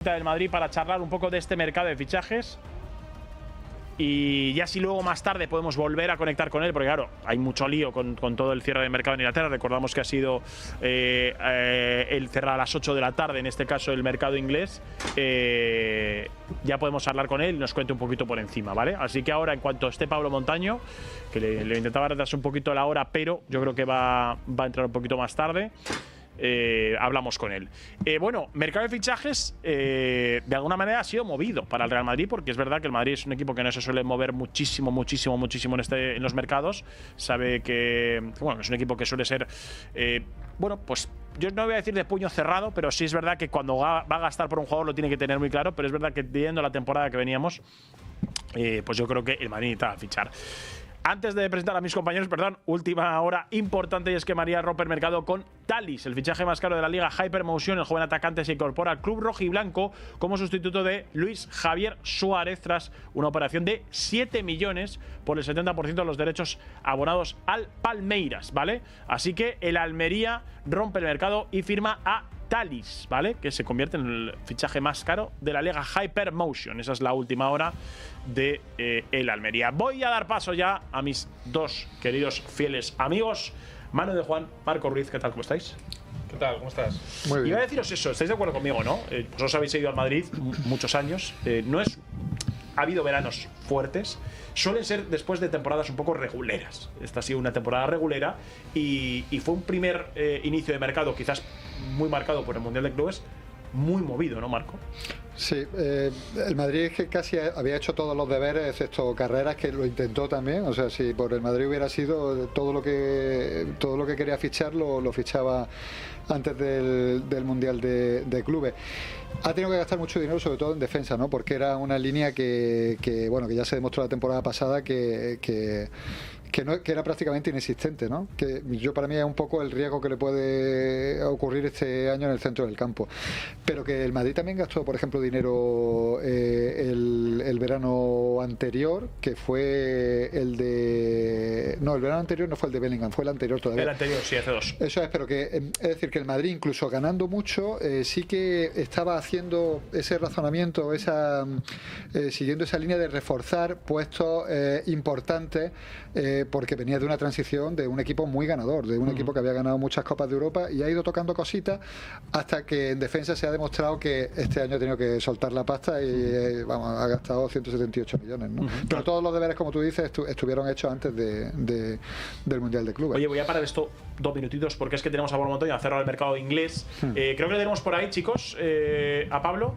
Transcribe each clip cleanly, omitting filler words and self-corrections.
del Madrid para charlar un poco de este mercado de fichajes. Y ya si luego más tarde podemos volver a conectar con él, porque claro, hay mucho lío con todo el cierre de mercado en Inglaterra. Recordamos que ha sido el cerrar a las 8 de la tarde, en este caso el mercado inglés. Ya podemos hablar con él y nos cuente un poquito por encima, ¿vale? Así que ahora, en cuanto esté Pablo Montaño, que le intentaba retrasar un poquito la hora, pero yo creo que va a entrar un poquito más tarde. Hablamos con él. Bueno, mercado de fichajes de alguna manera ha sido movido para el Real Madrid, porque es verdad que el Madrid es un equipo que no se suele mover muchísimo en los mercados. Sabe que, bueno, es un equipo que suele ser, bueno, pues yo no voy a decir de puño cerrado, pero sí es verdad que cuando va a gastar por un jugador lo tiene que tener muy claro. Pero es verdad que viendo la temporada que veníamos, pues yo creo que el Madrid necesita fichar. Antes de presentar a mis compañeros, perdón, última hora importante, y es que María rompe el mercado con Thalys, el fichaje más caro de la liga Hypermotion. El joven atacante se incorpora al club rojiblanco como sustituto de Luis Javier Suárez tras una operación de 7 millones por el 70% de los derechos abonados al Palmeiras, ¿vale? Así que el Almería rompe el mercado y firma a Thalys, ¿vale? Que se convierte en el fichaje más caro de la liga Hypermotion. Esa es la última hora de el Almería. Voy a dar paso ya a mis dos queridos fieles amigos, Manu de Juan, Marco Ruiz. ¿Qué tal? ¿Cómo estáis? ¿Qué tal? ¿Cómo estás? Muy bien. Iba a deciros eso, ¿estáis de acuerdo conmigo, no? Vosotros habéis ido al Madrid muchos años. Ha habido veranos fuertes. Suelen ser después de temporadas un poco reguleras. Esta ha sido una temporada regulera y fue un primer inicio de mercado quizás muy marcado por el Mundial de Clubes, muy movido, ¿no, Marco? Sí, el Madrid es que casi había hecho todos los deberes, excepto Carreras, que lo intentó también. O sea, si por el Madrid hubiera sido todo lo que quería fichar, lo fichaba antes del Mundial de Clubes. Ha tenido que gastar mucho dinero, sobre todo en defensa, ¿no? Porque era una línea que ya se demostró la temporada pasada que era prácticamente inexistente, ¿no? Que para mí es un poco el riesgo que le puede ocurrir este año en el centro del campo. Pero que el Madrid también gastó, por ejemplo, dinero el verano anterior, que fue el de... No, el verano anterior no fue el de Bellingham, fue el anterior todavía. El anterior, sí, hace dos. Eso es, pero que es decir, que el Madrid, incluso ganando mucho, sí que estaba haciendo ese razonamiento, siguiendo esa línea de reforzar puestos importantes, porque venía de una transición de un equipo muy ganador, de un equipo que había ganado muchas Copas de Europa y ha ido tocando cositas hasta que en defensa se ha demostrado que este año ha tenido que soltar la pasta y ha gastado 178 millones, ¿no? Pero todos los deberes, como tú dices, estuvieron hechos antes del Mundial de Clubes. Oye, voy a parar esto 2 minutitos porque es que tenemos a Pablo Montaño a cerrar el mercado inglés. Creo que le tenemos por ahí, chicos, a Pablo.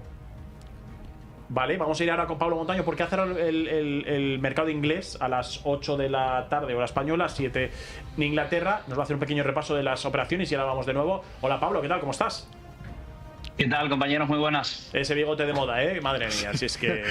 Vale, vamos a ir ahora con Pablo Montaño porque ha cerrado el mercado inglés a las 8 de la tarde, hora española, 7 en Inglaterra. Nos va a hacer un pequeño repaso de las operaciones y ahora vamos de nuevo. Hola Pablo, ¿qué tal? ¿Cómo estás? ¿Qué tal, compañeros? Muy buenas. Ese bigote de moda, madre mía, si es que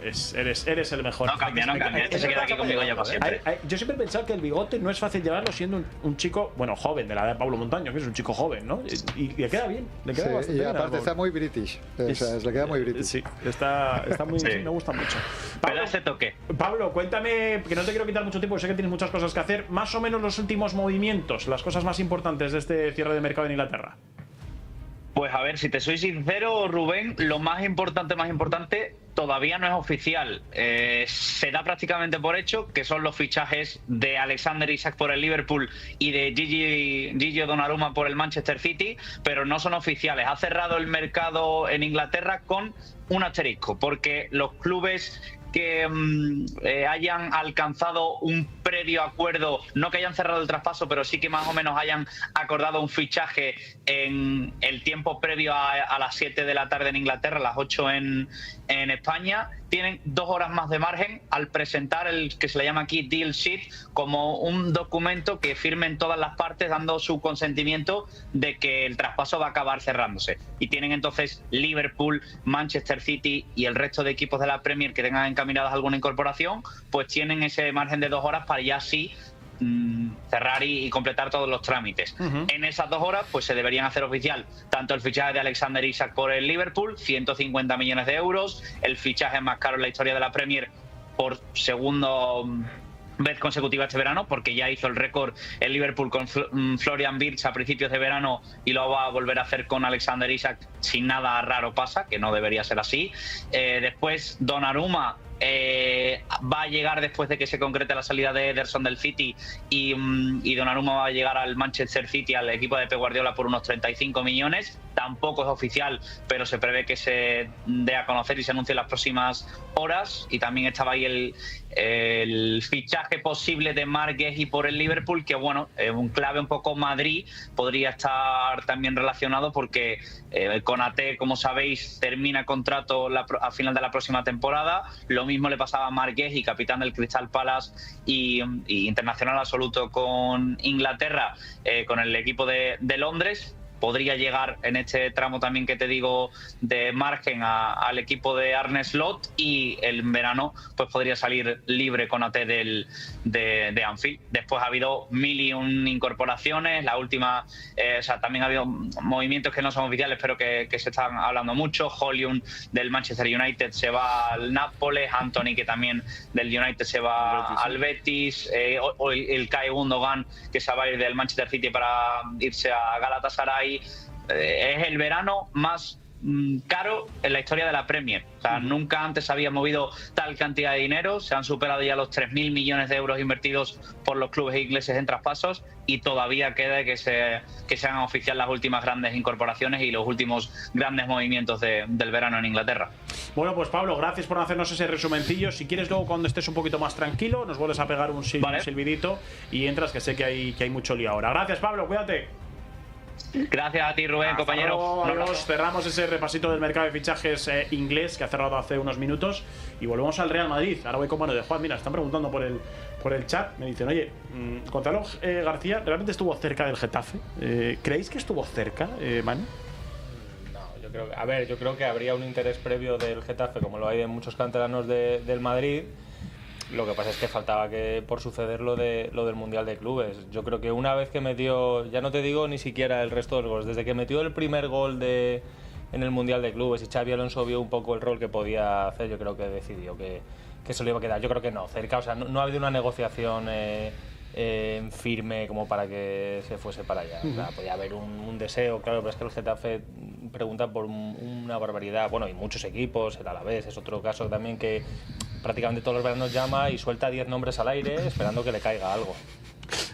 eres el mejor. No cambia. Este se queda aquí conmigo ya para siempre. Yo siempre he pensado que el bigote no es fácil llevarlo siendo un chico, bueno, joven, de la edad de Pablo Montaño, que es un chico joven, ¿no? Y le queda bien, le queda bastante bien. Y aparte está muy british, le queda muy british. Sí, está muy Sí. me gusta mucho. Pero ese toque. Pablo, cuéntame, que no te quiero quitar mucho tiempo, sé que tienes muchas cosas que hacer, más o menos los últimos movimientos, las cosas más importantes de este cierre de mercado en Inglaterra. Pues a ver, si te soy sincero, Rubén, lo más importante todavía no es oficial. Se da prácticamente por hecho que son los fichajes de Alexander Isak por el Liverpool y de Gigi Donnarumma por el Manchester City, pero no son oficiales. Ha cerrado el mercado en Inglaterra con un asterisco, porque los clubes que hayan alcanzado un previo acuerdo, no que hayan cerrado el traspaso, pero sí que más o menos hayan acordado un fichaje en el tiempo previo a las 7 de la tarde en Inglaterra, a las 8 en España, tienen 2 horas más de margen al presentar el que se le llama aquí deal sheet, como un documento que firmen todas las partes dando su consentimiento de que el traspaso va a acabar cerrándose. Y tienen entonces Liverpool, Manchester City y el resto de equipos de la Premier que tengan encaminadas alguna incorporación, pues tienen ese margen de 2 horas para ya sí cerrar y completar todos los trámites. En esas 2 horas pues se deberían hacer oficial tanto el fichaje de Alexander Isak por el Liverpool, 150 millones de euros, el fichaje más caro en la historia de la Premier por segundo vez consecutiva este verano, porque ya hizo el récord el Liverpool con Florian Wirtz a principios de verano y lo va a volver a hacer con Alexander Isak si nada raro pasa, que no debería ser así. Después Donnarumma va a llegar después de que se concrete la salida de Ederson del City y Donnarumma va a llegar al Manchester City, al equipo de Pep Guardiola, por unos 35 millones. Tampoco es oficial, pero se prevé que se dé a conocer y se anuncie en las próximas horas. Y también estaba ahí el fichaje posible de Marc Guehi por el Liverpool, que bueno, un clave un poco Madrid podría estar también relacionado porque Konaté, como sabéis, termina contrato a final de la próxima temporada. Lo mismo le pasaba a Marc Guehi, capitán del Crystal Palace y internacional absoluto con Inglaterra, con el equipo de Londres. Podría llegar en este tramo también que te digo de margen al equipo de Arne Slot, y el verano pues podría salir libre con AT de Anfield. Después ha habido 1001 incorporaciones, la última, también ha habido movimientos que no son oficiales pero que se están hablando mucho. Højlund del Manchester United se va al Nápoles, Anthony, que también del United, se va al Betis, el Kai Gundogan, que se va a ir del Manchester City para irse a Galatasaray. Es el verano más caro en la historia de la Premier. O sea, nunca antes había movido tal cantidad de dinero. Se han superado ya los 3.000 millones de euros invertidos por los clubes ingleses en traspasos, y todavía queda que se hagan oficial las últimas grandes incorporaciones y los últimos grandes movimientos del verano en Inglaterra. Bueno, pues Pablo, gracias por hacernos ese resumencillo. Si quieres, luego cuando estés un poquito más tranquilo, nos vuelves a pegar un silbidito y entras, que sé que hay mucho lío ahora. Gracias, Pablo, cuídate. Gracias a ti, Rubén, compañero. Adiós. Cerramos ese repasito del mercado de fichajes inglés que ha cerrado hace unos minutos y volvemos al Real Madrid. Ahora voy con mano de Juan. Mira, están preguntando por el chat. Me dicen, oye, Gonzalo García realmente estuvo cerca del Getafe. ¿Creéis que estuvo cerca, Manu? No, yo creo que habría un interés previo del Getafe, como lo hay de muchos canteranos del Madrid. Lo que pasa es que faltaba que por suceder lo del Mundial de Clubes. Yo creo que una vez que metió, ya no te digo ni siquiera el resto de los goles, desde que metió el primer gol en el Mundial de Clubes y Xabi Alonso vio un poco el rol que podía hacer, yo creo que decidió que se lo iba a quedar. Yo creo que no, cerca, o sea, no ha habido una negociación firme como para que se fuese para allá. O sea, podía haber un deseo, claro, pero es que el Getafe pregunta por una barbaridad. Bueno, y muchos equipos, el Alavés es otro caso también, que prácticamente todos los veranos llama y suelta 10 nombres al aire esperando que le caiga algo.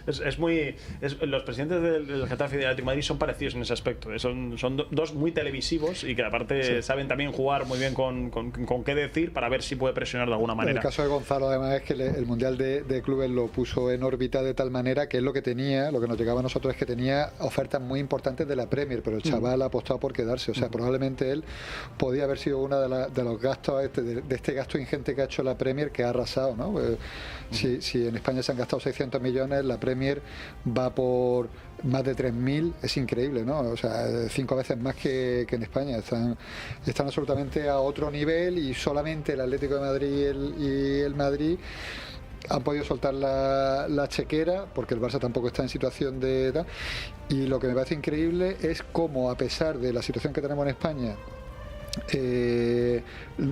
Los presidentes del Getafe y del Atlético de Madrid son parecidos en ese aspecto. Son dos muy televisivos y que aparte saben también jugar muy bien con qué decir para ver si puede presionar de alguna manera. El caso de Gonzalo, además, es que el Mundial de Clubes lo puso en órbita de tal manera que es lo que nos llegaba a nosotros, es que tenía ofertas muy importantes de la Premier, pero el chaval ha apostado por quedarse. O sea, probablemente él podía haber sido uno de los gastos de este gasto ingente que ha hecho la Premier, que ha arrasado, ¿no? Si en España se han gastado 600 millones, la Premier va por más de 3.000, es increíble, ¿no? O sea, 5 veces más que en España. Están absolutamente a otro nivel, y solamente el Atlético de Madrid y el Madrid han podido soltar la chequera, porque el Barça tampoco está en situación de... Y lo que me parece increíble es cómo, a pesar de la situación que tenemos en España,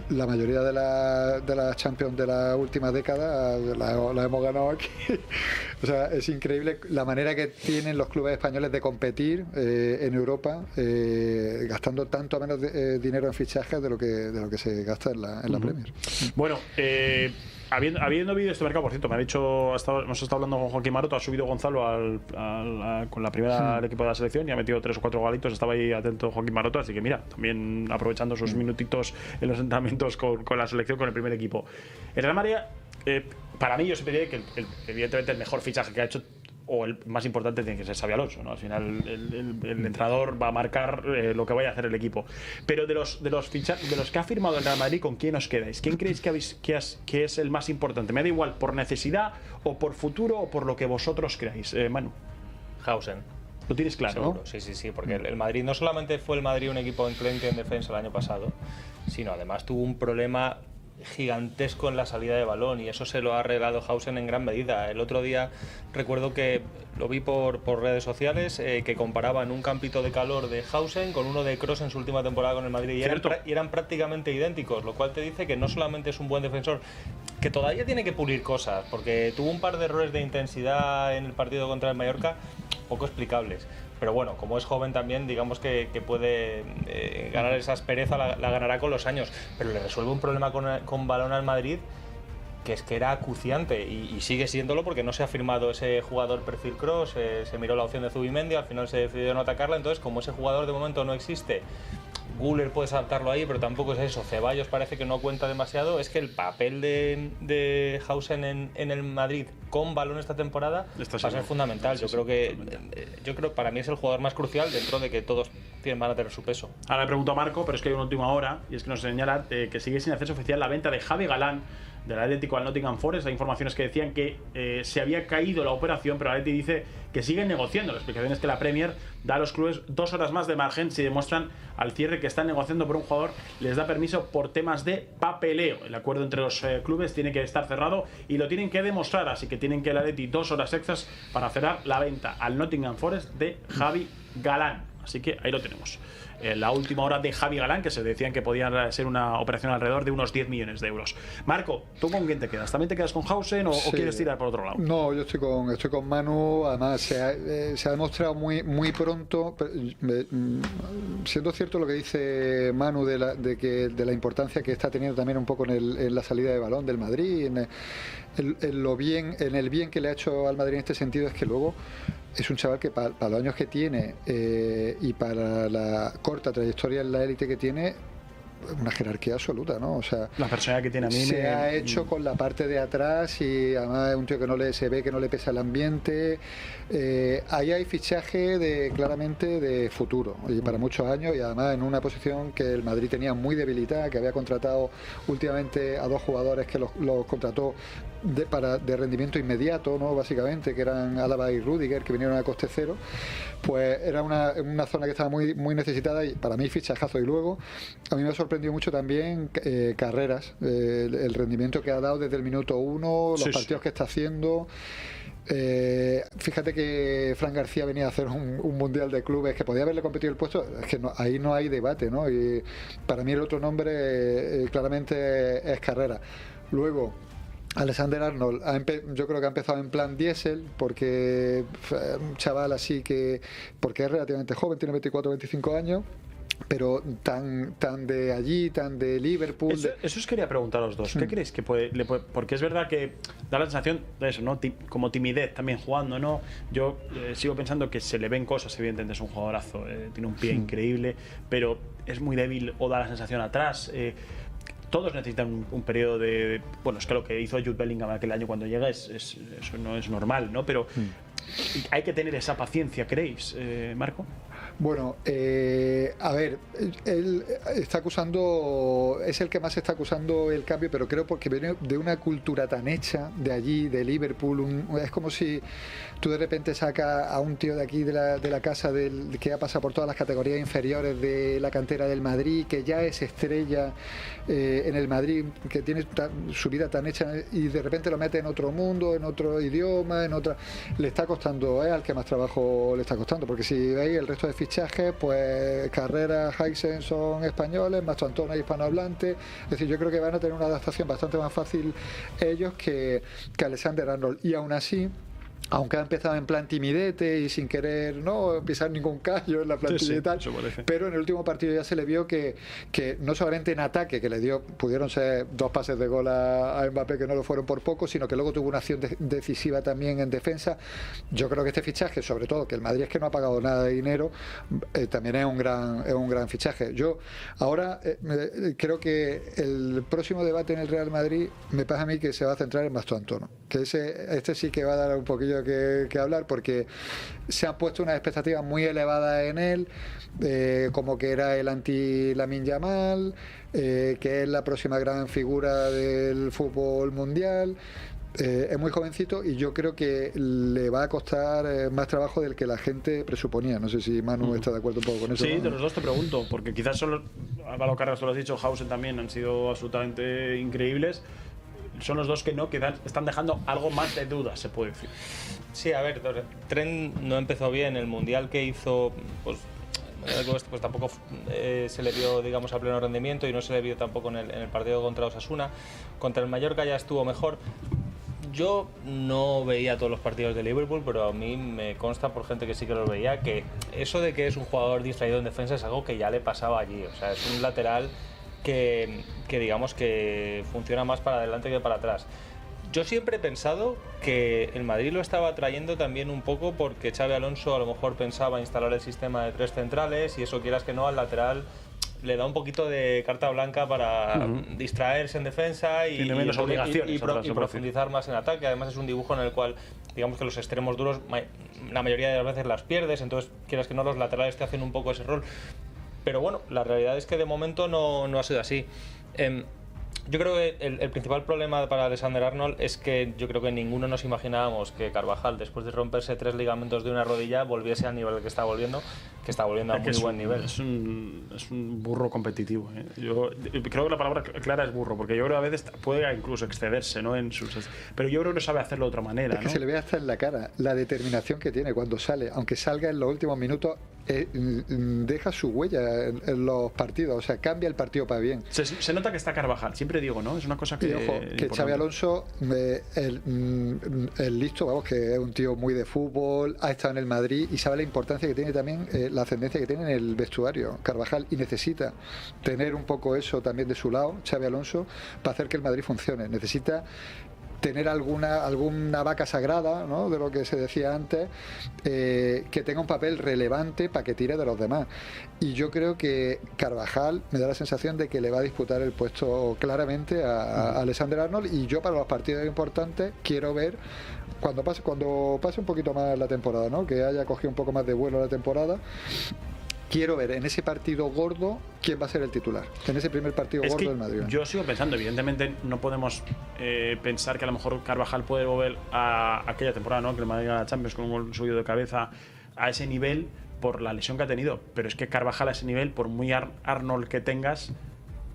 la mayoría de las Champions de la última década la hemos ganado aquí. O sea, es increíble la manera que tienen los clubes españoles de competir en Europa, gastando tanto menos dinero en fichajes de lo que se gasta en la Premier. Bueno, habiendo visto este mercado, por cierto, me ha dicho, hemos estado hablando con Joaquín Maroto, ha subido Gonzalo con la primera al equipo de la selección y ha metido 3 o 4 galitos. Estaba ahí atento Joaquín Maroto, así que mira, también aprovechando sus minutitos en los entrenamientos con la selección, con el primer equipo. El Real Madrid, para mí, yo siempre diré que evidentemente el mejor fichaje que ha hecho, o el más importante, tiene que ser Xabi Alonso, ¿no? Al final el entrenador va a marcar lo que vaya a hacer el equipo. Pero de los que ha firmado el Real Madrid, ¿con quién os quedáis? ¿Quién creéis que es el más importante? Me da igual por necesidad o por futuro o por lo que vosotros creáis. Manu. Hausen. Lo tienes claro, seguro, ¿no? Sí, porque el Madrid no solamente fue el Madrid un equipo enclenque en defensa el año pasado, sino además tuvo un problema gigantesco en la salida de balón, y eso se lo ha arreglado Hausen en gran medida. El otro día recuerdo que lo vi por redes sociales, que comparaban un campito de calor de Hausen con uno de Kroos en su última temporada con el Madrid, y eran prácticamente idénticos, lo cual te dice que no solamente es un buen defensor, que todavía tiene que pulir cosas, porque tuvo un par de errores de intensidad en el partido contra el Mallorca poco explicables. Pero bueno, como es joven también, digamos que puede ganar esa aspereza, la ganará con los años. Pero le resuelve un problema con balón al Madrid que es que era acuciante y sigue siéndolo porque no se ha firmado ese jugador perfil cross, se miró la opción de Zubimendi, al final se decidió no atacarla, entonces como ese jugador de momento no existe, Güler puedes adaptarlo ahí, pero tampoco es eso, Ceballos parece que no cuenta demasiado, es que el papel de Hausen en el Madrid con balón esta temporada va a ser fundamental. Yo creo que para mí es el jugador más crucial dentro de que todos van a tener su peso. Ahora le pregunto a Marco, pero es que hay una última hora y es que nos señala que sigue sin hacerse oficial la venta de Javi Galán del Atlético al Nottingham Forest. Hay informaciones que decían que se había caído la operación, pero el Atleti dice que siguen negociando. La explicación es que la Premier da a los clubes 2 horas más de margen si demuestran al cierre que están negociando por un jugador, les da permiso por temas de papeleo. El acuerdo entre los clubes tiene que estar cerrado y lo tienen que demostrar, así que tienen que el Atleti 2 horas extras para cerrar la venta al Nottingham Forest de Javi Galán. Así que ahí lo tenemos. La última hora de Javi Galán, que se decían que podía ser una operación alrededor de unos 10 millones de euros. Marco, ¿tú con quién te quedas? ¿También te quedas con Hausen o quieres tirar por otro lado? No, yo estoy con Manu. Además, se ha demostrado muy pronto, siendo cierto lo que dice Manu de la importancia que está teniendo también un poco en la salida de balón del Madrid, en el bien que le ha hecho al Madrid en este sentido, es que luego es un chaval que para los años que tiene y para la corta trayectoria en la élite que tiene, una jerarquía absoluta, ¿no? O sea, la personalidad que tiene a mí se ha hecho con la parte de atrás y además es un tío que se ve que no le pesa el ambiente. Ahí hay fichaje claramente de futuro y para muchos años, y además en una posición que el Madrid tenía muy debilitada, que había contratado últimamente a 2 jugadores que los contrató de rendimiento inmediato, ¿no? Básicamente, que eran Álava y Rüdiger, que vinieron a coste cero. Pues era una zona que estaba muy necesitada y para mí fichajazo. Y luego a mí me ha sorprendido mucho también Carreras, el rendimiento que ha dado desde el minuto 1, los partidos que está haciendo. Fíjate que Fran García venía a hacer un mundial de clubes que podía haberle competido el puesto, es que ahí no hay debate, ¿no? Y para mí el otro nombre claramente es Carrera. Luego Alexander Arnold yo creo que ha empezado en plan diésel, porque un chaval así porque es relativamente joven, tiene 24-25 años, pero tan de allí, tan de Liverpool. Eso os quería preguntar a los dos. ¿Qué creéis que porque es verdad que da la sensación de eso, ¿no? Como timidez también jugando, ¿no? Yo sigo pensando que se le ven cosas, evidentemente es un jugadorazo, tiene un pie increíble, pero es muy débil o da la sensación atrás. Todos necesitan un periodo de... Bueno, es que lo que hizo Jude Bellingham aquel año cuando llega eso no es normal, ¿no? Pero hay que tener esa paciencia, ¿creéis, Marco? Bueno, a ver, él está acusando, es el que más está acusando el cambio, pero creo porque viene de una cultura tan hecha de allí, de Liverpool. Es como si tú de repente sacas a un tío de aquí, de la casa, que ha pasado por todas las categorías inferiores de la cantera del Madrid, que ya es estrella en el Madrid, que tiene su vida tan hecha, y de repente lo mete en otro mundo, en otro idioma, le está costando, al que más trabajo le está costando, porque si veis el resto de fichajes, pues Carreras, Hausen son españoles, Mastrantona es hispanohablante. Es decir, yo creo que van a tener una adaptación bastante más fácil ellos que Alexander Arnold. Y aún así, aunque ha empezado en plan timidete y sin querer no pisar ningún callo en la plantilla y tal, pero en el último partido ya se le vio que no solamente en ataque, que pudieron ser 2 pases de gol a Mbappé que no lo fueron por poco, sino que luego tuvo una acción decisiva también en defensa. Yo creo que este fichaje, sobre todo que el Madrid es que no ha pagado nada de dinero, también es un gran fichaje. Yo ahora creo que el próximo debate en el Real Madrid me pasa a mí que se va a centrar en Mastrantona, que este sí que va a dar un poquillo que hablar, porque se han puesto unas expectativas muy elevadas en él, como que era el anti-Lamine Yamal, que es la próxima gran figura del fútbol mundial. Es muy jovencito y yo creo que le va a costar más trabajo del que la gente presuponía. No sé si Manu está de acuerdo un poco con eso. Sí, ¿no? de los dos te pregunto, porque quizás solo Álvaro Carreras, tú lo has dicho, Hausen también han sido absolutamente increíbles. Son los dos que están dejando algo más de dudas, se puede decir. Sí, a ver, Trent no empezó bien. El mundial que hizo, pues pues tampoco se le vio, digamos, a pleno rendimiento y no se le vio tampoco en el partido contra Osasuna. Contra el Mallorca ya estuvo mejor. Yo no veía todos los partidos de Liverpool, pero a mí me consta por gente que sí que los veía que eso de que es un jugador distraído en defensa es algo que ya le pasaba allí. O sea, es un lateral que digamos que funciona más para adelante que para atrás. Yo siempre he pensado que el Madrid lo estaba trayendo también un poco porque Xabi Alonso a lo mejor pensaba instalar el sistema de 3 centrales y eso, quieras que no, al lateral le da un poquito de carta blanca para distraerse en defensa y profundizar más en ataque. Además es un dibujo en el cual digamos que los extremos duros la mayoría de las veces las pierdes, entonces quieras que no, los laterales te hacen un poco ese rol. Pero bueno, la realidad es que de momento no ha sido así. Yo creo que el principal problema para Alexander Arnold es que yo creo que ninguno nos imaginábamos que Carvajal, después de romperse 3 ligamentos de una rodilla, volviese al nivel al que está volviendo a muy buen nivel. Es un burro competitivo. Yo creo que la palabra clara es burro, porque yo creo que a veces puede incluso excederse, ¿no? Pero yo creo que no sabe hacerlo de otra manera. Es que se le ve hasta en la cara la determinación que tiene cuando sale, aunque salga en los últimos minutos. Deja su huella en los partidos, o sea, cambia el partido para bien. Se nota que está Carvajal, siempre digo, ¿no? Es una cosa que... Y ojo, que Xabi Alonso, el listo, vamos, que es un tío muy de fútbol, ha estado en el Madrid y sabe la importancia que tiene también, la ascendencia que tiene en el vestuario Carvajal, y necesita tener un poco eso también de su lado, Xabi Alonso, para hacer que el Madrid funcione. Necesita tener alguna vaca sagrada, ¿no?, de lo que se decía antes, que tenga un papel relevante para que tire de los demás. Y yo creo que Carvajal me da la sensación de que le va a disputar el puesto claramente a Alexander Arnold, y yo para los partidos importantes quiero ver cuando pase un poquito más la temporada, ¿no?, que haya cogido un poco más de vuelo la temporada. Quiero ver en ese partido gordo quién va a ser el titular, en ese primer partido gordo del Madrid. Yo sigo pensando, evidentemente no podemos pensar que a lo mejor Carvajal puede volver a aquella temporada, ¿no?, que el Madrid gana la Champions con un gol suyo de cabeza, a ese nivel por la lesión que ha tenido. Pero es que Carvajal a ese nivel, por muy Arnold que tengas,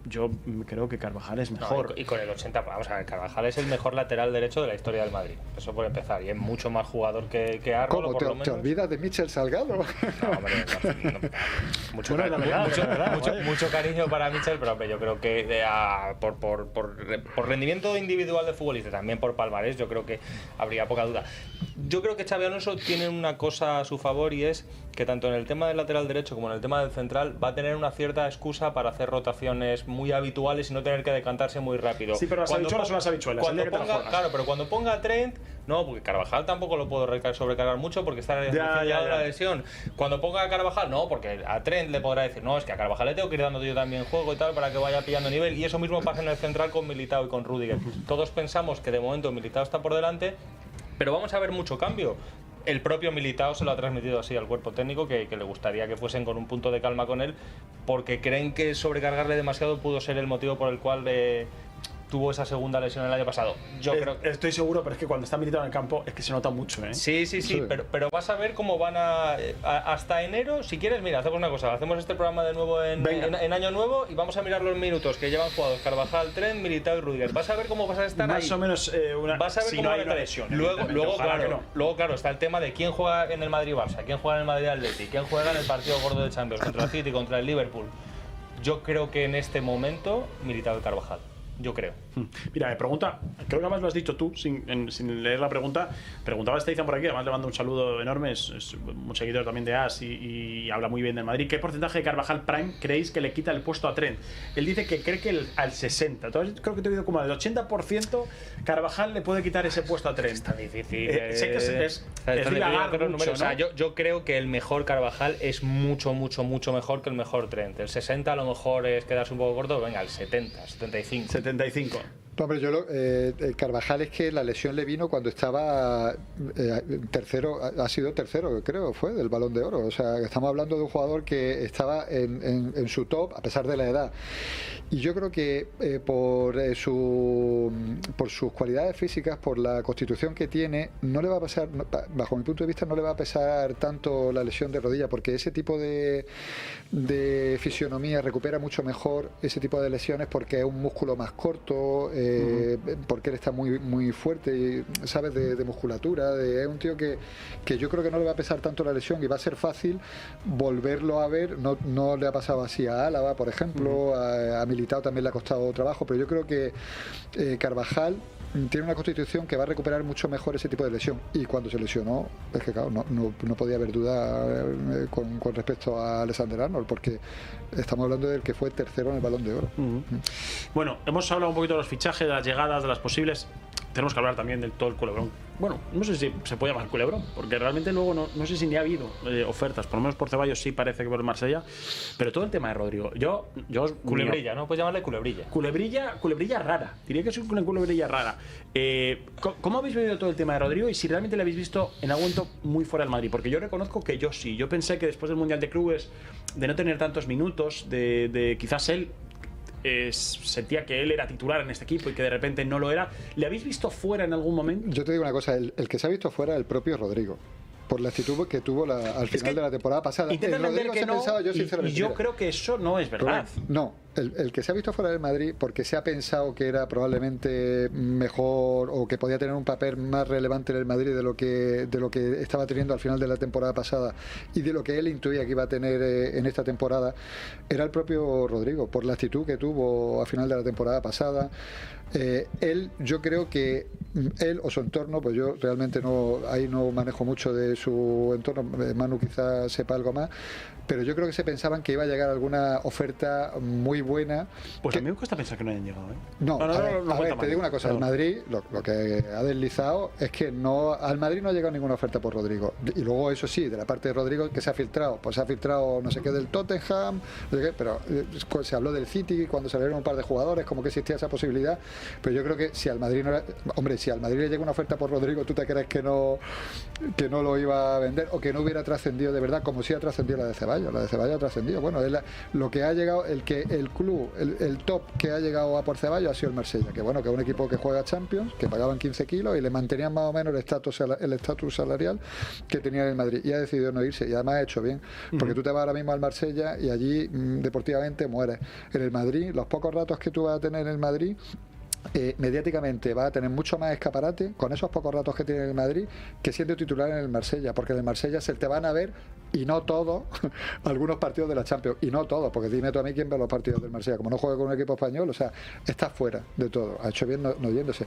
yo creo que Carvajal es mejor. No, y con el 80, vamos a ver, Carvajal es el mejor lateral derecho de la historia del Madrid. Eso por empezar. Y es mucho más jugador que Arnold. ¿Cómo? Por lo menos. ¿Te olvidas de Michel Salgado? No, hombre, mucho cariño para Michel, pero hombre, yo creo que por rendimiento individual de futbolista, también por palmarés, yo creo que habría poca duda. Yo creo que Xabi Alonso tiene una cosa a su favor, y es que tanto en el tema del lateral derecho como en el tema del central va a tener una cierta excusa para hacer rotaciones muy habituales y no tener que decantarse muy rápido. Sí, pero las habichuelas son las habichuelas. Claro, pero cuando ponga a Trent, no, porque Carvajal tampoco lo puedo sobrecargar mucho porque está ya la lesión. Cuando ponga a Carvajal, no, porque a Trent le podrá decir, no, es que a Carvajal le tengo que ir dando yo también juego y tal para que vaya pillando nivel. Y eso mismo pasa en el central con Militao y con Rüdiger. Todos pensamos que de momento Militao está por delante, pero vamos a ver mucho cambio. El propio Militao se lo ha transmitido así al cuerpo técnico, que le gustaría que fuesen con un punto de calma con él, porque creen que sobrecargarle demasiado pudo ser el motivo por el cual tuvo esa segunda lesión el año pasado. Estoy seguro, pero es que cuando está Militao en el campo es que se nota mucho, ¿eh? Sí. Pero vas a ver cómo van hasta enero. Si quieres, mira, hacemos una cosa, hacemos este programa de nuevo en año nuevo y vamos a mirar los minutos que llevan jugados Carvajal, Trent, Militao y Rüdiger. Vas a ver cómo vas a estar más ahí. o menos vas a ver si cómo no hay una lesión. Luego, claro, está el tema de quién juega en el Madrid-Barça, quién juega en el Madrid-Atleti, quién juega en el partido gordo de Champions contra el City, contra el Liverpool. Yo creo que en este momento Militao y Carvajal. Yo creo. Mira, me pregunta, creo que además lo has dicho tú sin leer la pregunta. Preguntaba Steizan por aquí, además le mando un saludo enorme, es un seguidor también de AS y habla muy bien del Madrid. ¿Qué porcentaje de Carvajal Prime creéis que le quita el puesto a Trent? Él dice que cree que al 60%. Entonces creo que te he oído como al 80% Carvajal le puede quitar ese puesto a Trent. Está difícil. Sé que es dilagar mucho, ¿no? O sea, yo creo que el mejor Carvajal es mucho mejor que el mejor Trent. El 60 a lo mejor es quedarse un poco corto, venga, el 70, 75. No, hombre, Carvajal es que la lesión le vino cuando estaba tercero, ha sido tercero, creo, fue del Balón de Oro. O sea, estamos hablando de un jugador que estaba en su top, a pesar de la edad. Y yo creo que por sus cualidades físicas, por la constitución que tiene, no le va a pasar, bajo mi punto de vista, no le va a pesar tanto la lesión de rodilla, porque ese tipo de fisionomía recupera mucho mejor ese tipo de lesiones porque es un músculo más corto, porque él está muy fuerte, y sabes de musculatura, es un tío que yo creo que no le va a pesar tanto la lesión y va a ser fácil volverlo a ver. No le ha pasado así a Álava, por ejemplo, a Militao también le ha costado trabajo, pero yo creo que Carvajal tiene una constitución que va a recuperar mucho mejor ese tipo de lesión, y cuando se lesionó es que claro, no podía haber duda con respecto a Alexander Arnold, porque estamos hablando del que fue tercero en el Balón de Oro. Bueno, hemos hablado un poquito de los fichajes, de las llegadas, de las posibles. Tenemos que hablar también del todo el culebrón. Bueno, no sé si se puede llamar culebrón, porque realmente luego no sé si ni ha habido ofertas, por lo menos por Ceballos sí parece que por el Marsella, pero todo el tema de Rodrigo, yo culebrilla, ¿no? Puedes llamarle culebrilla. Culebrilla rara, diría que es una culebrilla rara. ¿Cómo habéis vivido todo el tema de Rodrigo y si realmente le habéis visto en algún momento muy fuera del Madrid? Porque yo reconozco que yo sí, yo pensé que después del Mundial de Clubes, de no tener tantos minutos, de quizás él sentía que él era titular en este equipo y que de repente no lo era. ¿Le habéis visto fuera en algún momento? Yo te digo una cosa, el que se ha visto fuera es el propio Rodrigo, por la actitud que tuvo al final de la temporada pasada. Rodrigo que no, y yo creo que eso no es verdad. No, el que se ha visto fuera del Madrid porque se ha pensado que era probablemente mejor o que podía tener un papel más relevante en el Madrid de lo que estaba teniendo al final de la temporada pasada y de lo que él intuía que iba a tener en esta temporada, era el propio Rodrigo, por la actitud que tuvo al final de la temporada pasada. Yo creo que él o su entorno, pues yo realmente no manejo mucho de su entorno, Manu quizás sepa algo más, pero yo creo que se pensaban que iba a llegar alguna oferta muy buena. Pues a mí me cuesta pensar que no hayan llegado, ¿eh? No, a ver, te digo una cosa, el Madrid, lo que ha deslizado es que al Madrid no ha llegado ninguna oferta por Rodrigo, y luego eso sí, de la parte de Rodrigo, que se ha filtrado, pues se ha filtrado no sé qué del Tottenham, no sé qué, pero se habló del City cuando salieron un par de jugadores, como que existía esa posibilidad, pero yo creo que si al Madrid si al Madrid le llega una oferta por Rodrigo, ¿tú te crees que no lo iba a vender o que no hubiera trascendido de verdad, como si ha trascendido la de Ceballos? La de Ceballos ha trascendido. Bueno, lo que ha llegado, el club, el top que ha llegado a por Ceballos ha sido el Marsella, que bueno, que es un equipo que juega Champions, que pagaban 15 kilos y le mantenían más o menos el estatus salarial que tenía en el Madrid, y ha decidido no irse, y además ha hecho bien, porque tú te vas ahora mismo al Marsella y allí deportivamente mueres. En el Madrid, los pocos ratos que tú vas a tener en el Madrid, mediáticamente va a tener mucho más escaparate con esos pocos ratos que tiene en el Madrid que siendo titular en el Marsella, porque en el Marsella se te van a ver, y no todos, algunos partidos de la Champions, y no todos, porque dime tú a mí quién ve los partidos del Marsella, como no juega con un equipo español, o sea, está fuera de todo, ha hecho bien no yéndose.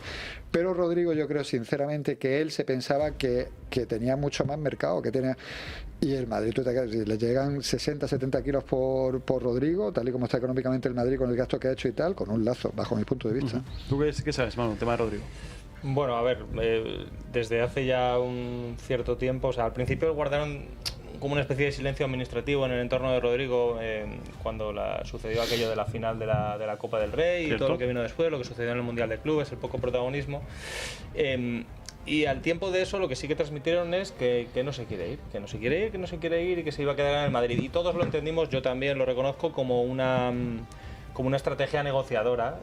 Pero Rodrigo, yo creo sinceramente que él se pensaba que tenía mucho más mercado, que tenía, y el Madrid, si le llegan 60-70 kilos por Rodrigo, tal y como está económicamente el Madrid con el gasto que ha hecho y tal, con un lazo, bajo mi punto de vista. ¿Tú qué sabes, Manu, el tema de Rodrigo? Bueno, a ver, desde hace ya un cierto tiempo, o sea, al principio guardaron como una especie de silencio administrativo en el entorno de Rodrigo cuando sucedió aquello de la final de la Copa del Rey. ¿Cierto? Y todo lo que vino después, lo que sucedió en el Mundial de Clubes, el poco protagonismo. Y al tiempo de eso lo que sí que transmitieron es que no se quiere ir, que no se quiere ir y que se iba a quedar en el Madrid. Y todos lo entendimos, yo también lo reconozco, como una estrategia negociadora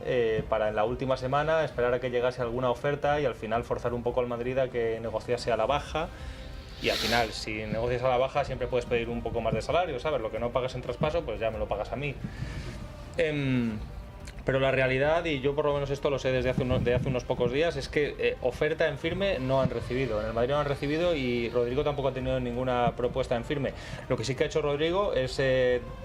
para en la última semana esperar a que llegase alguna oferta y al final forzar un poco al Madrid a que negociase a la baja. Y al final, si negocias a la baja, siempre puedes pedir un poco más de salario, ¿sabes? Lo que no pagas en traspaso, pues ya me lo pagas a mí. Pero la realidad, y yo por lo menos esto lo sé desde hace unos pocos días, es que oferta en firme no han recibido. En el Madrid no han recibido y Rodrigo tampoco ha tenido ninguna propuesta en firme. Lo que sí que ha hecho Rodrigo es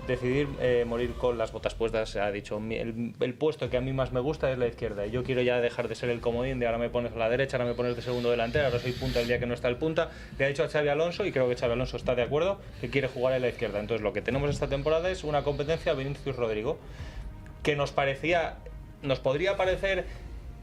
decidir morir con las botas puestas. Ha dicho, el puesto que a mí más me gusta es la izquierda y yo quiero ya dejar de ser el comodín de ahora me pones a la derecha, ahora me pones de segundo delantero, ahora soy punta el día que no está el punta. Le ha dicho a Xabi Alonso, y creo que Xabi Alonso está de acuerdo, que quiere jugar en la izquierda. Entonces lo que tenemos esta temporada es una competencia Vinicius Rodrigo, que nos podría parecer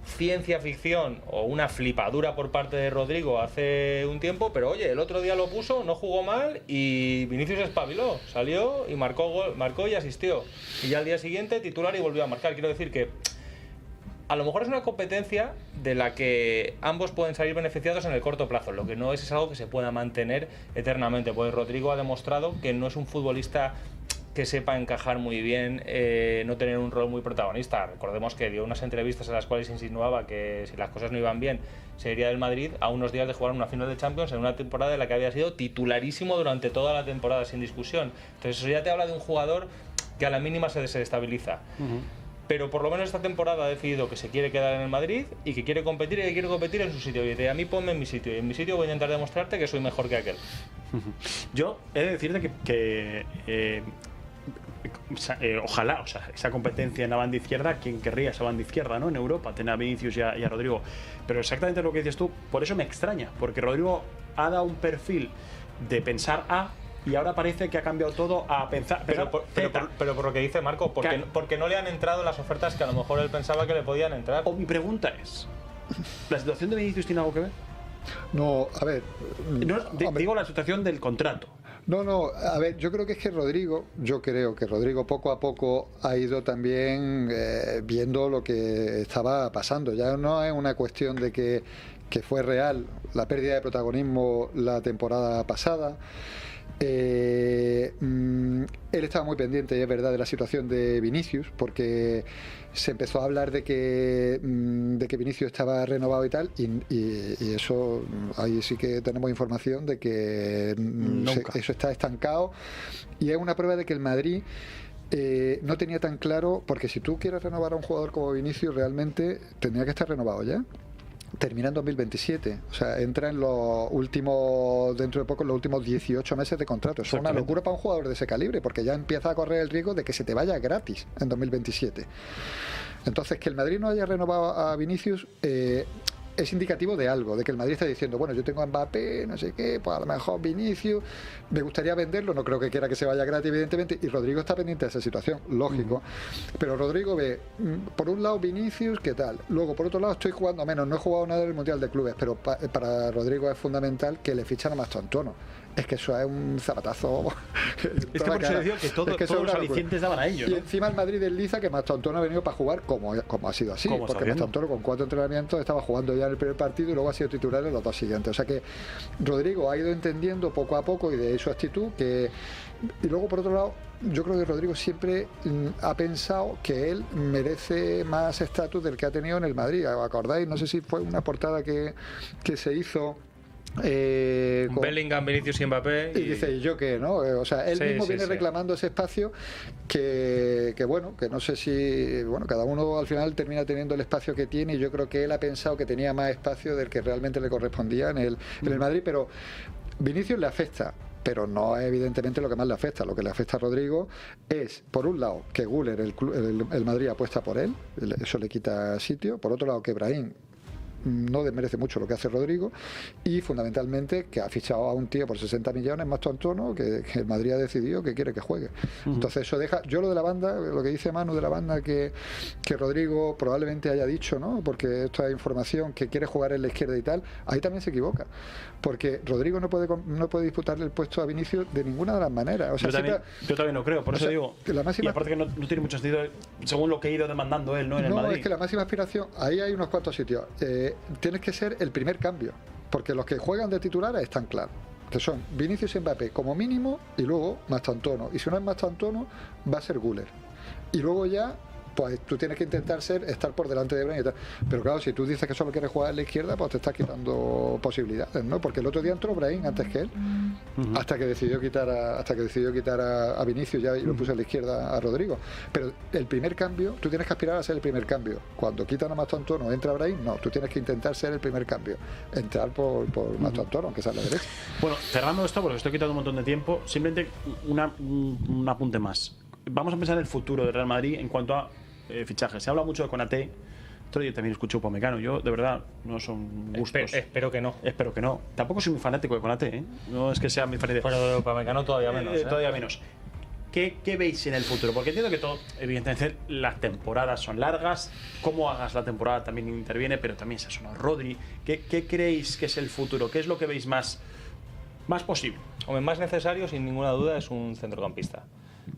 ciencia ficción o una flipadura por parte de Rodrigo hace un tiempo, pero oye, el otro día lo puso, no jugó mal y Vinicius espabiló, salió y marcó y asistió. Y ya al día siguiente titular y volvió a marcar. Quiero decir que a lo mejor es una competencia de la que ambos pueden salir beneficiados en el corto plazo. Lo que no es algo que se pueda mantener eternamente, pues Rodrigo ha demostrado que no es un futbolista que sepa encajar muy bien, no tener un rol muy protagonista. Recordemos que dio unas entrevistas en las cuales insinuaba que si las cosas no iban bien se iría del Madrid a unos días de jugar una final de Champions en una temporada en la que había sido titularísimo durante toda la temporada sin discusión. Entonces eso ya te habla de un jugador que a la mínima se desestabiliza. Pero por lo menos esta temporada ha decidido que se quiere quedar en el Madrid y que quiere competir en su sitio. Y dice, a mí ponme en mi sitio, y en mi sitio voy a intentar demostrarte que soy mejor que aquel. Yo he de decirte que ojalá, o sea, esa competencia en la banda izquierda, ¿quién querría esa banda izquierda, ¿no? En Europa, tener a Vinicius y a Rodrigo. Pero exactamente lo que dices tú, por eso me extraña, porque Rodrigo ha dado un perfil de pensar A y ahora parece que ha cambiado todo a pensar. Pero por lo que dice Marco, porque no le han entrado las ofertas que a lo mejor él pensaba que le podían entrar. O mi pregunta es, ¿la situación de Vinicius tiene algo que ver? No, a ver. No, digo la situación del contrato. No, a ver, yo creo que Rodrigo poco a poco ha ido también viendo lo que estaba pasando. Ya no es una cuestión de que fue real la pérdida de protagonismo la temporada pasada. Él estaba muy pendiente, es verdad, de la situación de Vinicius, porque se empezó a hablar de que Vinicius estaba renovado y tal, y eso, ahí sí que tenemos información de que eso está estancado, y es una prueba de que el Madrid no tenía tan claro, porque si tú quieres renovar a un jugador como Vinicius, realmente tendría que estar renovado ya. Termina en 2027, o sea, entra en los últimos, dentro de poco, en los últimos 18 meses de contrato. Eso es una locura para un jugador de ese calibre, porque ya empieza a correr el riesgo de que se te vaya gratis en 2027. Entonces, que el Madrid no haya renovado a Vinicius es indicativo de algo, de que el Madrid está diciendo, bueno, yo tengo a Mbappé, no sé qué, pues a lo mejor Vinicius, me gustaría venderlo, no creo que quiera que se vaya gratis, evidentemente, y Rodrigo está pendiente de esa situación, lógico, pero Rodrigo ve, por un lado Vinicius, ¿qué tal? Luego, por otro lado, estoy jugando menos, no he jugado nada en el Mundial de Clubes, pero para Rodrigo es fundamental que le fichan a Mastantuono. Es que eso es un zapatazo. Es que por eso digo que todos los alicientes daban a ellos, ¿no? Y encima el Madrid desliza que Mastantuono ha venido para jugar como ha sido así, porque Mastantuono con 4 entrenamientos estaba jugando ya en el primer partido y luego ha sido titular en los 2 siguientes. O sea que Rodrigo ha ido entendiendo poco a poco y de su actitud que... Y luego, por otro lado, yo creo que Rodrigo siempre ha pensado que él merece más estatus del que ha tenido en el Madrid. ¿Acordáis? No sé si fue una portada que se hizo... Bellingham, Vinicius y Mbappé y dice, ¿y yo qué? ¿No? O sea, él mismo viene reclamando ese espacio que bueno, que no sé si, bueno, cada uno al final termina teniendo el espacio que tiene, y yo creo que él ha pensado que tenía más espacio del que realmente le correspondía en el Madrid, pero Vinicius le afecta, pero no es evidentemente lo que más le afecta. Lo que le afecta a Rodrigo es, por un lado, que Güler, el Madrid apuesta por él, eso le quita sitio. Por otro lado, que Brahim no desmerece mucho lo que hace Rodrigo, y fundamentalmente que ha fichado a un tío por 60 millones más tontono que el Madrid ha decidido que quiere que juegue. Entonces eso deja, yo lo de la banda, lo que dice Manu de la banda, que Rodrigo probablemente haya dicho, ¿no? Porque esto es información, que quiere jugar en la izquierda y tal, ahí también se equivoca, porque Rodrigo no puede disputarle el puesto a Vinicius de ninguna de las maneras. O sea, yo también lo creo, por eso digo, y aparte que no tiene mucho sentido según lo que ha ido demandando él, ¿no? En el Madrid. Es que la máxima aspiración, ahí hay unos cuantos sitios. Tienes que ser el primer cambio, porque los que juegan de titulares están claros, que son Vinicius y Mbappé como mínimo, y luego Mastantuono, y si no es Mastantuono va a ser Güler, y luego ya pues tú tienes que intentar estar por delante de Brahim y tal. Pero claro, si tú dices que solo quieres jugar en la izquierda, pues te estás quitando posibilidades, ¿no? Porque el otro día entró Brahim antes que él, hasta que decidió quitar a Vinicius ya, y lo puso a la izquierda a Rodrigo. Pero el primer cambio, tú tienes que aspirar a ser el primer cambio. Cuando quitan a Mastantuono, entra Brahim, no, tú tienes que intentar ser el primer cambio, entrar por Mastantuono, aunque sea a la derecha. Bueno, cerrando esto, porque estoy quitando un montón de tiempo, simplemente un apunte más. Vamos a pensar en el futuro del Real Madrid en cuanto a fichajes. Se habla mucho de Konaté. Yo también escucho Upamecano. Yo, de verdad, no son gustos. Espero que no. Espero que no. Tampoco soy muy fanático de Konaté, ¿eh? No es que sea mi fanático. Pero de Upamecano todavía menos. Todavía menos. ¿Qué veis en el futuro? Porque entiendo que todo, evidentemente, las temporadas son largas. Cómo hagas la temporada también interviene, pero también se ha sonado Rodri. ¿Qué creéis que es el futuro? ¿Qué es lo que veis más posible? Hombre, más necesario, sin ninguna duda, es un centrocampista.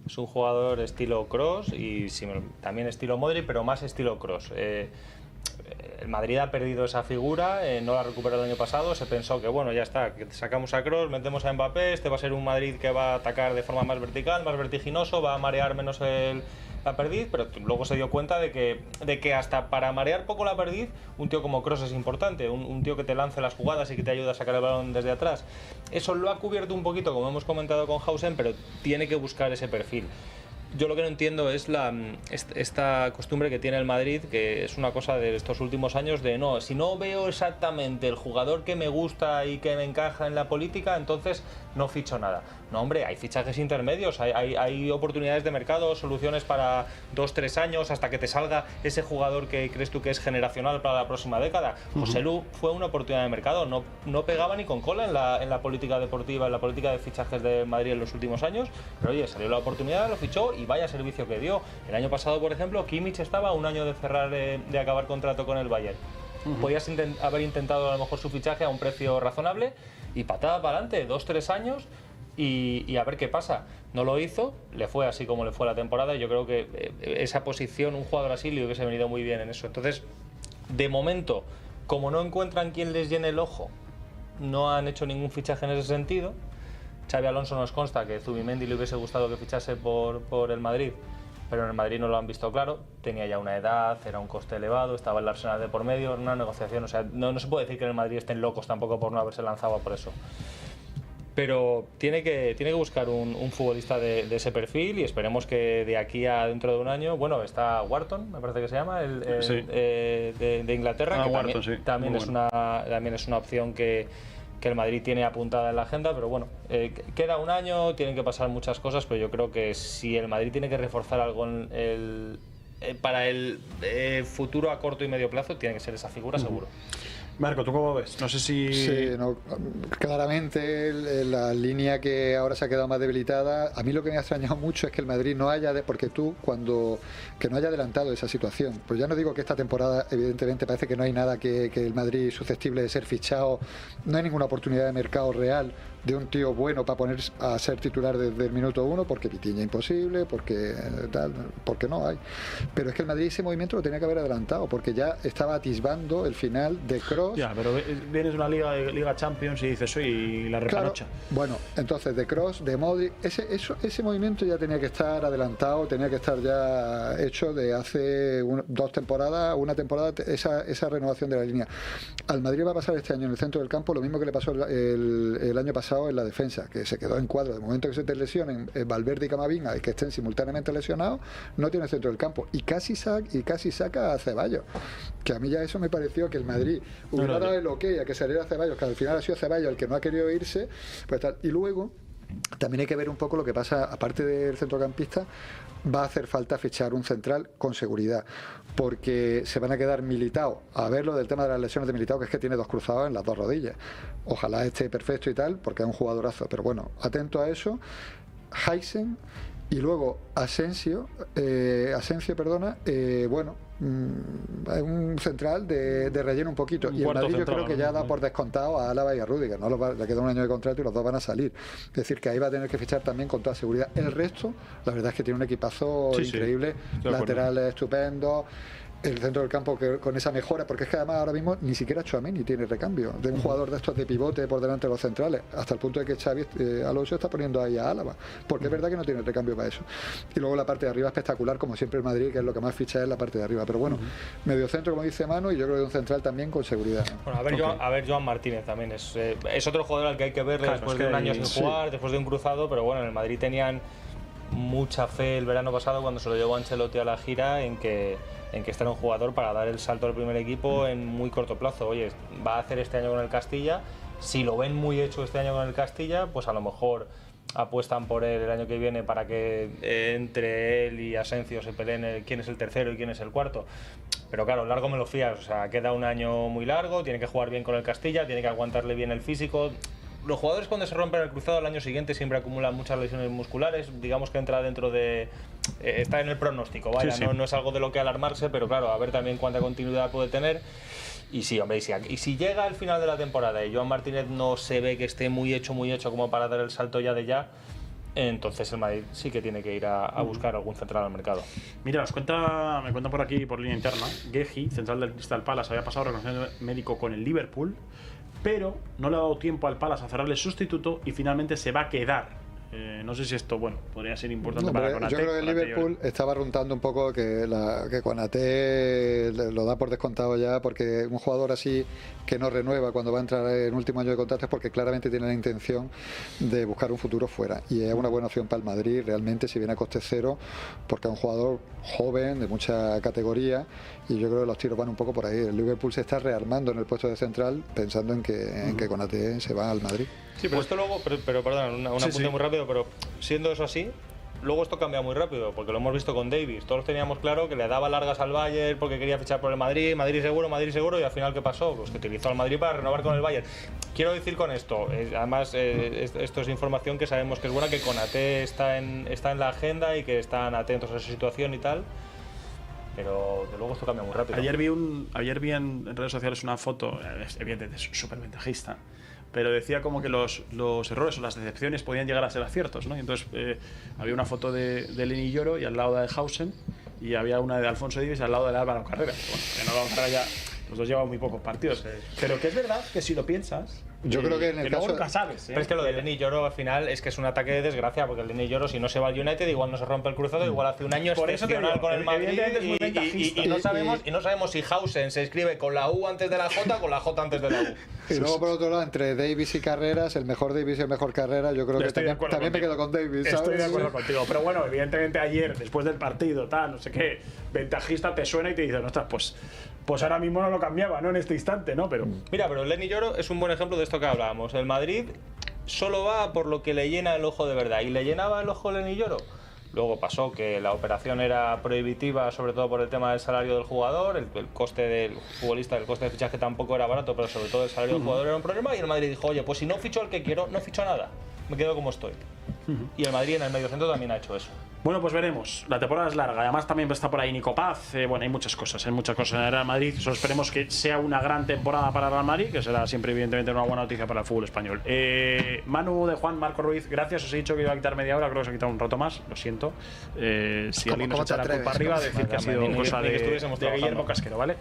Es un jugador estilo Kroos y también estilo Modric, pero más estilo Kroos. el Madrid ha perdido esa figura, no la ha recuperado el año pasado, se pensó que bueno, ya está, que sacamos a Kroos, metemos a Mbappé, este va a ser un Madrid que va a atacar de forma más vertical, más vertiginoso, va a marear menos la perdiz, pero luego se dio cuenta de que hasta para marear poco la perdiz, un tío como Kroos es importante, un tío que te lance las jugadas y que te ayuda a sacar el balón desde atrás. Eso lo ha cubierto un poquito, como hemos comentado con Hausen, pero tiene que buscar ese perfil. Yo lo que no entiendo es esta costumbre que tiene el Madrid, que es una cosa de estos últimos años de no, si no veo exactamente el jugador que me gusta y que me encaja en la política, entonces no ficho nada. No, hombre, hay fichajes intermedios, hay oportunidades de mercado, soluciones para 2-3 años hasta que te salga ese jugador que crees tú que es generacional para la próxima década. José Lu fue una oportunidad de mercado, no pegaba ni con cola en la política deportiva, en la política de fichajes de Madrid en los últimos años, pero oye, salió la oportunidad, lo fichó y vaya servicio que dio. El año pasado, por ejemplo, Kimmich estaba a un año de cerrar, de acabar contrato con el Bayern. Podías haber intentado a lo mejor su fichaje a un precio razonable y patada para adelante, 2-3 años y a ver qué pasa. No lo hizo, le fue así como le fue la temporada y yo creo que esa posición, un jugador así le hubiese venido muy bien en eso. Entonces, de momento, como no encuentran quien les llene el ojo, no han hecho ningún fichaje en ese sentido. Xabi Alonso nos consta que Zubimendi le hubiese gustado que fichase por el Madrid, pero en el Madrid no lo han visto claro, tenía ya una edad, era un coste elevado, estaba el Arsenal de por medio, era una negociación, o sea, no se puede decir que en el Madrid estén locos tampoco por no haberse lanzado por eso. Pero tiene que buscar un futbolista de ese perfil y esperemos que de aquí a dentro de un año, bueno, está Wharton, me parece que se llama, de Inglaterra, que Wharton, también es una opción que el Madrid tiene apuntada en la agenda, pero bueno, queda un año, tienen que pasar muchas cosas, pero yo creo que si el Madrid tiene que reforzar algo para el futuro a corto y medio plazo, tiene que ser esa figura seguro. Marco, ¿tú cómo ves? No sé si... Sí, no, claramente la línea que ahora se ha quedado más debilitada, a mí lo que me ha extrañado mucho es que el Madrid no haya, porque tú que no haya adelantado esa situación, pues ya no digo que esta temporada evidentemente parece que no hay nada que el Madrid susceptible de ser fichado, no hay ninguna oportunidad de mercado real de un tío bueno para poner a ser titular desde el minuto 1, porque Vitinha imposible, porque no hay. Pero es que el Madrid ese movimiento lo tenía que haber adelantado, porque ya estaba atisbando el final de Kroos. Ya, pero vienes de una Liga Champions y dices, soy la repanocha. Claro, bueno, entonces de Kroos, de Modric, ese movimiento ya tenía que estar adelantado, tenía que estar ya hecho de hace 2 temporadas, una temporada, esa renovación de la línea. Al Madrid va a pasar este año en el centro del campo lo mismo que le pasó el año pasado en la defensa, que se quedó en cuadro. De momento que se te lesionen Valverde y Camavinga y que estén simultáneamente lesionados, no tiene centro del campo y casi saca a Ceballos, que a mí ya eso me pareció que el Madrid hubiera dado el ok a que saliera Ceballos, que al final ha sido Ceballos el que no ha querido irse, pues tal. Y luego también hay que ver un poco lo que pasa, aparte del centrocampista, va a hacer falta fichar un central con seguridad, porque se van a quedar Militao, a ver lo del tema de las lesiones de Militao, que es que tiene 2 cruzados en las 2 rodillas. Ojalá esté perfecto y tal, porque es un jugadorazo, pero bueno, atento a eso. Hausen y luego Asensio, bueno, es un central de relleno un poquito, y el Madrid yo creo que ya da por descontado a Álava y a Rüdiger, ¿no? Le queda un año de contrato y los dos van a salir, es decir, que ahí va a tener que fichar también con toda seguridad. El resto, la verdad es que tiene un equipazo increíble, laterales estupendos, el centro del campo que, con esa mejora, porque es que además ahora mismo ni siquiera Tchouaméni tiene recambio de un jugador de estos de pivote por delante de los centrales, hasta el punto de que Xavi Alonso está poniendo ahí a Álava, porque es verdad que no tiene recambio para eso. Y luego la parte de arriba espectacular, como siempre el Madrid, que es lo que más ficha es la parte de arriba, pero bueno, medio centro como dice Manu, y yo creo que un central también con seguridad, ¿no? Bueno, a ver Joan Martínez también es otro jugador al que hay que ver después de un año sin jugar, después de un cruzado, pero bueno, en el Madrid tenían mucha fe el verano pasado cuando se lo llevó Ancelotti a la gira en que este era un jugador para dar el salto al primer equipo en muy corto plazo. Oye, va a hacer este año con el Castilla, si lo ven muy hecho este año con el Castilla, pues a lo mejor apuestan por él el año que viene para que entre él y Asensio se peleen quién es el tercero y quién es el cuarto. Pero claro, largo me lo fías, o sea, queda un año muy largo, tiene que jugar bien con el Castilla, tiene que aguantarle bien el físico. Los jugadores cuando se rompen el cruzado al año siguiente siempre acumulan muchas lesiones musculares, digamos que entra dentro de... está en el pronóstico, vaya, sí. No es algo de lo que alarmarse, pero claro, a ver también cuánta continuidad puede tener. Y sí, hombre, y si llega al final de la temporada y Joan Martínez no se ve que esté muy hecho como para dar el salto ya de ya, entonces el Madrid sí que tiene que ir a buscar algún central al mercado. Mira, me cuentan por aquí, por línea interna, Guehi, central del Crystal Palace, había pasado reconocimiento médico con el Liverpool, pero no le ha dado tiempo al Palace a cerrarle el sustituto y finalmente se va a quedar. No sé si esto, bueno, podría ser importante para Konaté. Yo creo que el Liverpool estaba runtando un poco que Konaté lo da por descontado ya, porque un jugador así que no renueva cuando va a entrar en último año de contrato es porque claramente tiene la intención de buscar un futuro fuera, y es una buena opción para el Madrid realmente si viene a coste cero, porque es un jugador joven de mucha categoría, y yo creo que los tiros van un poco por ahí. El Liverpool se está rearmando en el puesto de central pensando en que Konaté se va al Madrid. Sí, pero esto luego, pero perdón, un apunte muy rápido, pero siendo eso así, luego esto cambia muy rápido, porque lo hemos visto con Davis. Todos teníamos claro que le daba largas al Bayern porque quería fichar por el Madrid, Madrid seguro, y al final ¿qué pasó? Pues que utilizó al Madrid para renovar con el Bayern. Quiero decir con esto, además esto es información que sabemos que es buena, que Konaté está en la agenda y que están atentos a esa situación y tal. Pero luego esto cambia muy rápido. Ayer vi en redes sociales una foto, evidentemente es súper ventajista, pero decía como que los errores o las decepciones podían llegar a ser aciertos, ¿no? Y entonces había una foto de Lenny Yoro y al lado de Hausen, y había una de Alfonso Davies al lado de Álvaro Carrera. Bueno, que Álvaro Carrera ya los dos llevan muy pocos partidos, pero que es verdad que si lo piensas, yo creo que en el caso nunca sabes, Pero es que lo de Lenny Yoro al final es que es un ataque de desgracia, porque el Lenny Yoro, si no se va al United, igual no se rompe el cruzado, igual hace un año por excepcional con el Madrid, y no sabemos si Hausen se escribe con la U antes de la J o con la J antes de la U. Y luego por otro lado, entre Davis y Carreras, el mejor Davis y el mejor Carrera, yo creo que también me quedo con Davis, ¿sabes? Estoy de acuerdo contigo, pero bueno, evidentemente ayer, después del partido, tal, no sé qué, ventajista te suena y te dice, no estás, pues ahora mismo no lo cambiaba, ¿no? En este instante, ¿no? Pero mira, pero Lenny Yoro es un buen ejemplo de esto que hablábamos. El Madrid solo va por lo que le llena el ojo de verdad, y le llenaba el ojo Lenny Yoro. Luego pasó que la operación era prohibitiva, sobre todo por el tema del salario del jugador, el coste del futbolista, el coste de fichaje tampoco era barato, pero sobre todo el salario del jugador era un problema, y el Madrid dijo, oye, pues si no ficho al que quiero, no ficho nada, me quedo como estoy. Y el Madrid en el mediocentro también ha hecho eso. Bueno, pues veremos. La temporada es larga. Además también está por ahí Nico Paz. Bueno, hay muchas cosas en el Real Madrid. Solo esperemos que sea una gran temporada para el Real Madrid, que será siempre evidentemente una buena noticia para el fútbol español. Manu de Juan, Marco Ruiz, gracias. Os he dicho que iba a quitar media hora, creo que se ha quitado un rato más. Lo siento. Si alguien nos echa la culpa arriba, decir que ha sido cosa de Guillermo Casquero, ¿vale?